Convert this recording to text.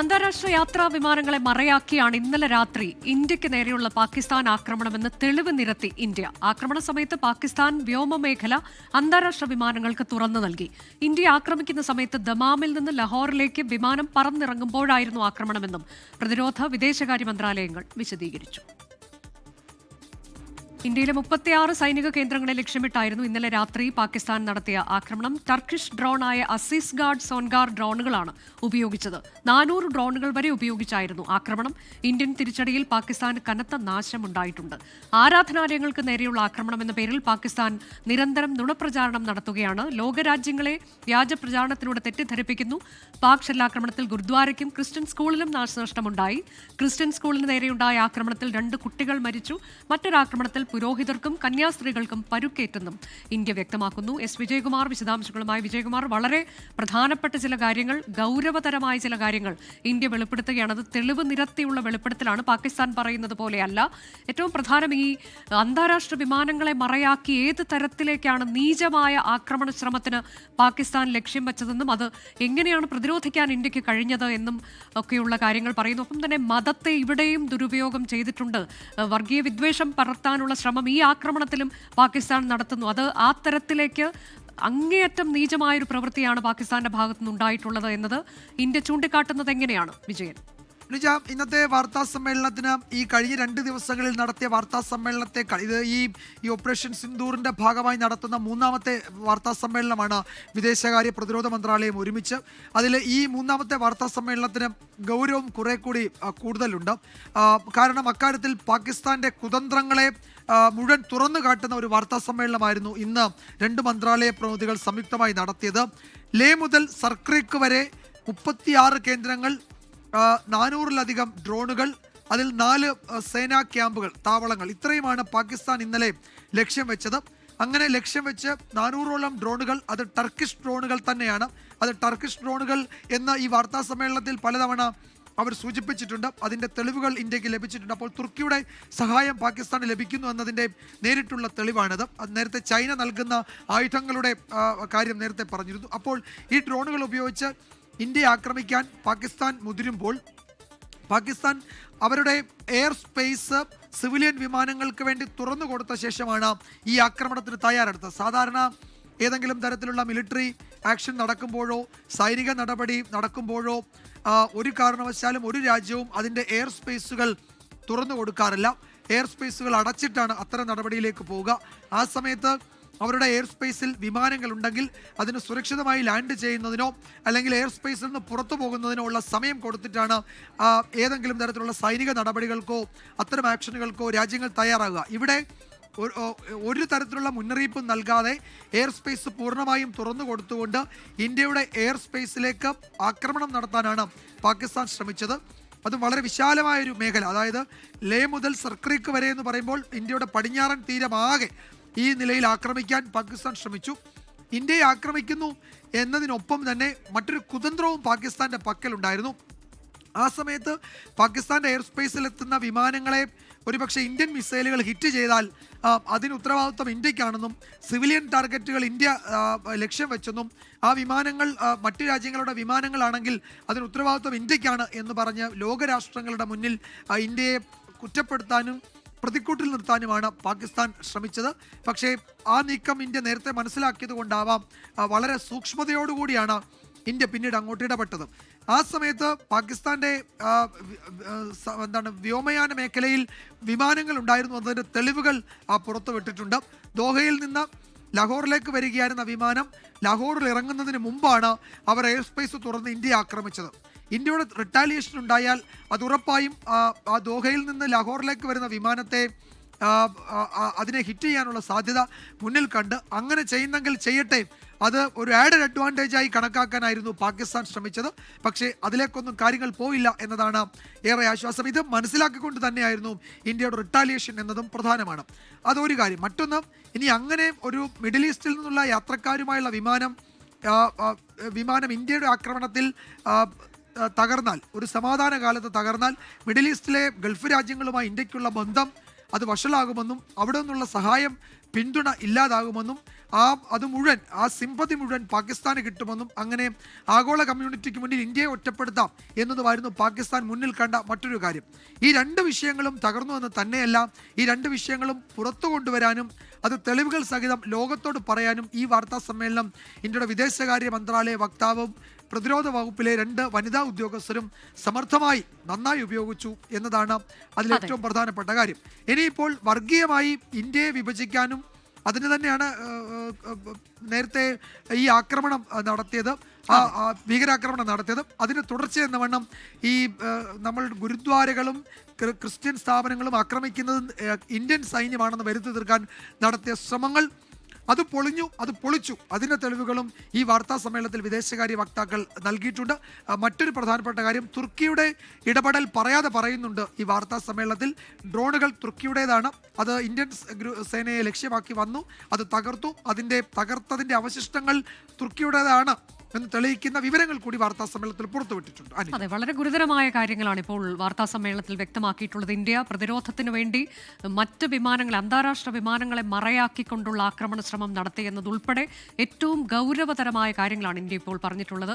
അന്താരാഷ്ട്ര യാത്രാ വിമാനങ്ങളെ മറയാക്കിയാണ് ഇന്നലെ രാത്രി ഇന്ത്യക്ക് നേരെയുള്ള പാകിസ്ഥാൻ ആക്രമണമെന്ന് തെളിവ് നിരത്തി ഇന്ത്യ. ആക്രമണ സമയത്ത് പാകിസ്ഥാൻ വ്യോമമേഖല അന്താരാഷ്ട്ര വിമാനങ്ങൾക്ക് തുറന്നു നൽകി. ഇന്ത്യ ആക്രമിക്കുന്ന സമയത്ത് ദമാമിൽ നിന്ന് ലാഹോറിലേക്ക് വിമാനം പറന്നിറങ്ങുമ്പോഴായിരുന്നു ആക്രമണമെന്നും പ്രതിരോധ വിദേശകാര്യ മന്ത്രാലയങ്ങൾ വിശദീകരിച്ചു. ഇന്ത്യയിലെ 36 സൈനിക കേന്ദ്രങ്ങളെ ലക്ഷ്യമിട്ടായിരുന്നു ഇന്നലെ രാത്രി പാകിസ്ഥാൻ നടത്തിയ ആക്രമണം. ടർക്കിഷ് ഡ്രോണായ അസീസ് ഗാർഡ് സോൻഗാർ ഡ്രോണുകളാണ് ഉപയോഗിച്ചത്. 400 ഡ്രോണുകൾ വരെ ഉപയോഗിച്ചായിരുന്നു ആക്രമണം. ഇന്ത്യൻ തിരിച്ചടിയിൽ പാകിസ്ഥാന് കനത്ത നാശമുണ്ടായിട്ടുണ്ട്. ആരാധനാലയങ്ങൾക്ക് നേരെയുള്ള ആക്രമണം എന്ന പേരിൽ പാകിസ്ഥാൻ നിരന്തരം നുണപ്രചാരണം നടത്തുകയാണ്. ലോകരാജ്യങ്ങളെ വ്യാജ പ്രചാരണത്തിലൂടെ തെറ്റിദ്ധരിപ്പിക്കുന്നു. പാക് ഷെല്ലാക്രമണത്തിൽ ഗുരുദ്വാരയ്ക്കും ക്രിസ്ത്യൻ സ്കൂളിലും നാശനഷ്ടമുണ്ടായി. ക്രിസ്ത്യൻ സ്കൂളിന് നേരെയുണ്ടായ ആക്രമണത്തിൽ 2 കുട്ടികൾ മരിച്ചു. മറ്റൊരാക്രമണത്തിൽ പുരോഹിതർക്കും കന്യാസ്ത്രീകൾക്കും പരുക്കേറ്റെന്നും ഇന്ത്യ വ്യക്തമാക്കുന്നു. എസ് വിജയകുമാർ വിശദാംശങ്ങളുമായി. വിജയകുമാർ, വളരെ പ്രധാനപ്പെട്ട ചില കാര്യങ്ങൾ, ഗൗരവതരമായ ചില കാര്യങ്ങൾ ഇന്ത്യ വെളിപ്പെടുത്തുകയാണ്. അത് തെളിവ് നിരത്തിയുള്ള വെളിപ്പെടുത്തലാണ്. പാകിസ്ഥാൻ പറയുന്നത് പോലെയല്ല. ഏറ്റവും പ്രധാനം, ഈ അന്താരാഷ്ട്ര വിമാനങ്ങളെ മറയാക്കി ഏത് തരത്തിലേക്കാണ് നീചമായ ആക്രമണ ശ്രമത്തിന് പാകിസ്ഥാൻ ലക്ഷ്യം വെച്ചതെന്നും അത് എങ്ങനെയാണ് പ്രതിരോധിക്കാൻ ഇന്ത്യക്ക് കഴിഞ്ഞത് എന്നും ഒക്കെയുള്ള കാര്യങ്ങൾ പറയുന്നു. ഒപ്പം തന്നെ മതത്തെ ഇവിടെയും ദുരുപയോഗം ചെയ്തിട്ടുണ്ട്. വർഗീയ വിദ്വേഷം പടർത്താനുള്ള ശ്രമം ഈ ആക്രമണത്തിലും പാകിസ്ഥാൻ നടത്തുന്നു. അത് ആ തരത്തിലേക്ക് അങ്ങേയറ്റം നീചമായൊരു പ്രവൃത്തിയാണ് പാകിസ്ഥാന്റെ ഭാഗത്തുനിന്ന് ഉണ്ടായിട്ടുള്ളത് എന്നത് ഇന്ത്യ ചൂണ്ടിക്കാട്ടുന്നത് എങ്ങനെയാണ് വിജയൻ? ഇന്നത്തെ വാർത്താ സമ്മേളനത്തിന് ഈ കഴിഞ്ഞ 2 ദിവസങ്ങളിൽ നടത്തിയ വാർത്താ സമ്മേളനത്തെക്കാൾ ഇത് ഈ ഓപ്പറേഷൻ സിന്ദൂറിന്റെ ഭാഗമായി നടത്തുന്ന 3ാമത്തെ വാർത്താ സമ്മേളനമാണ് വിദേശകാര്യ പ്രതിരോധ മന്ത്രാലയം ഒരുമിച്ച്. അതിൽ ഈ 3ാമത്തെ വാർത്താ സമ്മേളനത്തിന് ഗൗരവം കുറെ കൂടി കൂടുതലുണ്ട്. കാരണം അക്കാര്യത്തിൽ പാകിസ്ഥാന്റെ കുതന്ത്രങ്ങളെ മുഴുവൻ തുറന്നു കാട്ടുന്ന ഒരു വാർത്താ സമ്മേളനമായിരുന്നു ഇന്ന് 2 മന്ത്രാലയ പ്രതിനിധികൾ സംയുക്തമായി നടത്തിയത്. ലേ മുതൽ സർക്രീക്ക് വരെ 36 കേന്ദ്രങ്ങൾ, 400-ലധികം ഡ്രോണുകൾ, അതിൽ 4 സേനാ ക്യാമ്പുകൾ, താവളങ്ങൾ, ഇത്രയുമാണ് പാകിസ്ഥാൻ ഇന്നലെ ലക്ഷ്യം വെച്ചത്. അങ്ങനെ ലക്ഷ്യം വെച്ച് 400ഓളം ഡ്രോണുകൾ, അത് ടർക്കിഷ് ഡ്രോണുകൾ തന്നെയാണ്. അത് ടർക്കിഷ് ഡ്രോണുകൾ എന്ന് ഈ വാർത്താ സമ്മേളനത്തിൽ പലതവണ അവർ സൂചിപ്പിച്ചിട്ടുണ്ട്. അതിൻ്റെ തെളിവുകൾ ഇന്ത്യക്ക് ലഭിച്ചിട്ടുണ്ട്. അപ്പോൾ തുർക്കിയുടെ സഹായം പാകിസ്ഥാന് ലഭിക്കുന്നു എന്നതിൻ്റെ നേരിട്ടുള്ള തെളിവാണിത്. അത് നേരത്തെ ചൈന നൽകുന്ന ആയുധങ്ങളുടെ കാര്യം നേരത്തെ പറഞ്ഞിരുന്നു. അപ്പോൾ ഈ ഡ്രോണുകൾ ഉപയോഗിച്ച് ഇന്ത്യയെ ആക്രമിക്കാൻ പാകിസ്ഥാൻ മുതിരുമ്പോൾ പാകിസ്ഥാൻ അവരുടെ എയർ സ്പേസ് സിവിലിയൻ വിമാനങ്ങൾക്ക് വേണ്ടി തുറന്നു കൊടുത്ത ശേഷമാണ് ഈ ആക്രമണത്തിന് തയ്യാറെടുത്തത്. സാധാരണ ഏതെങ്കിലും തരത്തിലുള്ള മിലിറ്ററി ആക്ഷൻ നടക്കുമ്പോഴോ സൈനിക നടപടി നടക്കുമ്പോഴോ ഒരു കാരണവശാലും ഒരു രാജ്യവും അതിൻ്റെ എയർ സ്പേസുകൾ തുറന്നു കൊടുക്കാറില്ല. എയർ സ്പേസുകൾ അടച്ചിട്ടാണ് അത്തരം നടപടിയിലേക്ക് പോവുക. ആ സമയത്ത് അവരുടെ എയർ സ്പേസിൽ വിമാനങ്ങൾ ഉണ്ടെങ്കിൽ അതിന് സുരക്ഷിതമായി ലാൻഡ് ചെയ്യുന്നതിനോ അല്ലെങ്കിൽ എയർ സ്പേസിൽ നിന്ന് പുറത്തു പോകുന്നതിനോ ഉള്ള സമയം കൊടുത്തിട്ടാണ് ഏതെങ്കിലും തരത്തിലുള്ള സൈനിക നടപടികൾക്കോ അത്തരം ആക്ഷനുകൾക്കോ രാജ്യങ്ങൾ തയ്യാറാകുക. ഇവിടെ ഒരു തരത്തിലുള്ള മുന്നറിയിപ്പും നൽകാതെ എയർ സ്പേസ് പൂർണ്ണമായും തുറന്നു കൊടുത്തുകൊണ്ട് ഇന്ത്യയുടെ എയർ സ്പേസിലേക്ക് ആക്രമണം നടത്താനാണ് പാകിസ്ഥാൻ ശ്രമിച്ചത്. അതും വളരെ വിശാലമായൊരു മേഖല, അതായത് ലേ മുതൽ സർക്രീക്ക് വരെ എന്ന് പറയുമ്പോൾ ഇന്ത്യയുടെ പടിഞ്ഞാറൻ തീരമാകെ ഈ നിലയിൽ ആക്രമിക്കാൻ പാകിസ്ഥാൻ ശ്രമിച്ചു. ഇന്ത്യയെ ആക്രമിക്കുന്നു എന്നതിനൊപ്പം തന്നെ മറ്റൊരു കുതന്ത്രവും പാകിസ്ഥാന്റെ പക്കലുണ്ടായിരുന്നു. ആ സമയത്ത് പാകിസ്ഥാന്റെ എയർ സ്പേസിലെത്തുന്ന വിമാനങ്ങളെ ഒരുപക്ഷെ ഇന്ത്യൻ മിസൈലുകൾ ഹിറ്റ് ചെയ്താൽ അതിന് ഉത്തരവാദിത്വം ഇന്ത്യക്കാണെന്നും സിവിലിയൻ ടാർഗറ്റുകൾ ഇന്ത്യ ലക്ഷ്യം വെച്ചെന്നും ആ വിമാനങ്ങൾ മറ്റു രാജ്യങ്ങളുടെ വിമാനങ്ങളാണെങ്കിൽ അതിന് ഉത്തരവാദിത്വം ഇന്ത്യക്കാണ് എന്ന് പറഞ്ഞ് ലോകരാഷ്ട്രങ്ങളുടെ മുന്നിൽ ഇന്ത്യയെ കുറ്റപ്പെടുത്താനും പ്രതിക്കൂട്ടിൽ നിർത്താനുമാണ് പാകിസ്ഥാൻ ശ്രമിച്ചത്. പക്ഷേ ആ നീക്കം ഇന്ത്യ നേരത്തെ മനസ്സിലാക്കിയത് കൊണ്ടാവാം വളരെ സൂക്ഷ്മതയോടുകൂടിയാണ് ഇന്ത്യ പിന്നീട് അങ്ങോട്ട് ഇടപെട്ടത്. ആ സമയത്ത് പാകിസ്ഥാന്റെ വ്യോമയാന മേഖലയിൽ വിമാനങ്ങൾ ഉണ്ടായിരുന്നു എന്നതിൻ്റെ തെളിവുകൾ പുറത്തുവിട്ടിട്ടുണ്ട്. ദോഹയിൽ നിന്ന് ലാഹോറിലേക്ക് വരികയായിരുന്ന വിമാനം ലാഹോറിൽ ഇറങ്ങുന്നതിന് മുമ്പാണ് അവർ എയർ സ്പേസ് തുറന്ന് ഇന്ത്യയെ ആക്രമിച്ചത്. ഇന്ത്യയുടെ റിട്ടാലിയേഷൻ ഉണ്ടായാൽ അത് ഉറപ്പായും ആ ദോഹയിൽ നിന്ന് ലാഹോറിലേക്ക് വരുന്ന വിമാനത്തെ അതിനെ ഹിറ്റ് ചെയ്യാനുള്ള സാധ്യത മുന്നിൽ കണ്ട് അങ്ങനെ ചെയ്യുന്നെങ്കിൽ ചെയ്യട്ടെ, അത് ഒരു ആഡഡ് അഡ്വാൻറ്റേജായി കണക്കാക്കാനായിരുന്നു പാകിസ്ഥാൻ ശ്രമിച്ചത്. പക്ഷേ അതിലേക്കൊന്നും കാര്യങ്ങൾ പോയില്ല എന്നതാണ് ഏറെ ആശ്വാസം. ഇത് മനസ്സിലാക്കിക്കൊണ്ട് തന്നെയായിരുന്നു ഇന്ത്യയുടെ റിട്ടാലിയേഷൻ എന്നതും പ്രധാനമാണ്. അതൊരു കാര്യം. മറ്റൊന്ന്, ഇനി അങ്ങനെ ഒരു മിഡിൽ ഈസ്റ്റിൽ നിന്നുള്ള യാത്രക്കാരുമായുള്ള വിമാനം ഇന്ത്യയുടെ ആക്രമണത്തിൽ തകർന്നാൽ, ഒരു സമാധാന കാലത്ത് തകർന്നാൽ മിഡിൽ ഈസ്റ്റിലെ ഗൾഫ് രാജ്യങ്ങളുമായി ഇന്ത്യക്കുള്ള ബന്ധം അത് വഷളാകുമെന്നും അവിടെ നിന്നുള്ള സഹായം പിന്തുണ ഇല്ലാതാകുമെന്നും അത് മുഴുവൻ ആ സിമ്പതി മുഴുവൻ പാകിസ്ഥാന് കിട്ടുമെന്നും അങ്ങനെ ആഗോള കമ്മ്യൂണിറ്റിക്ക് മുന്നിൽ ഇന്ത്യയെ ഒറ്റപ്പെടുത്താം എന്നതുമായിരുന്നു പാകിസ്ഥാൻ മുന്നിൽ കണ്ട മറ്റൊരു കാര്യം. ഈ രണ്ട് വിഷയങ്ങളും തകർന്നു എന്ന് തന്നെയല്ല, ഈ രണ്ട് വിഷയങ്ങളും പുറത്തു കൊണ്ടുവരാനും അത് തെളിവുകൾ സഹിതം ലോകത്തോട് പറയാനും ഈ വാർത്താ സമ്മേളനം ഇന്ത്യയുടെ വിദേശകാര്യ മന്ത്രാലയ വക്താവും പ്രതിരോധ വകുപ്പിലെ 2 വനിതാ ഉദ്യോഗസ്ഥരും സമർത്ഥമായി നന്നായി ഉപയോഗിച്ചു എന്നതാണ് അതിൽ ഏറ്റവും പ്രധാനപ്പെട്ട കാര്യം. ഇനിയിപ്പോൾ വർഗീയമായി ഇന്ത്യയെ വിഭജിക്കാനും അതിന് തന്നെയാണ് നേരത്തെ ഈ ആക്രമണം നടത്തിയത്, ഭീകരാക്രമണം നടത്തിയത്. അതിന് തുടർച്ചയെന്ന വണ്ണം ഈ നമ്മൾ ഗുരുദ്വാരകളും ക്രിസ്ത്യൻ സ്ഥാപനങ്ങളും ആക്രമിക്കുന്നത് ഇന്ത്യൻ സൈന്യമാണെന്ന് വരുത്തി തീർക്കാൻ നടത്തിയ ശ്രമങ്ങൾ അത് പൊളിച്ചു. അതിൻ്റെ തെളിവുകളും ഈ വാർത്താ സമ്മേളനത്തിൽ വിദേശകാര്യ വക്താക്കൾ നൽകിയിട്ടുണ്ട്. മറ്റൊരു പ്രധാനപ്പെട്ട കാര്യം, തുർക്കിയുടെ ഇടപെടൽ പറയാതെ പറയുന്നുണ്ട് ഈ വാർത്താ സമ്മേളനത്തിൽ. ഡ്രോണുകൾ തുർക്കിയുടേതാണ്, അത് ഇന്ത്യൻ സേനയെ ലക്ഷ്യമാക്കി വന്നു, അത് തകർത്തു, തകർത്തതിൻ്റെ അവശിഷ്ടങ്ങൾ തുർക്കിയുടേതാണ് എന്ന് തെളിയിക്കുന്ന വിവരങ്ങൾ കൂടി വാർത്താ സമ്മേളനത്തിൽ പുറത്തുവിട്ടിട്ടുണ്ട്. അതെ, വളരെ ഗുരുതരമായ കാര്യങ്ങളാണ് ഇപ്പോൾ വാർത്താ സമ്മേളനത്തിൽ വ്യക്തമാക്കിയിട്ടുള്ളത്. ഇന്ത്യ പ്രതിരോധത്തിന് വേണ്ടി മറ്റ് വിമാനങ്ങളെ, അന്താരാഷ്ട്ര വിമാനങ്ങളെ മറയാക്കിക്കൊണ്ടുള്ള ആക്രമണ ശ്രമം നടത്തി എന്നതുൾപ്പെടെ ഏറ്റവും ഗൗരവതരമായ കാര്യങ്ങളാണ് ഇന്ത്യ ഇപ്പോൾ പറഞ്ഞിട്ടുള്ളത്.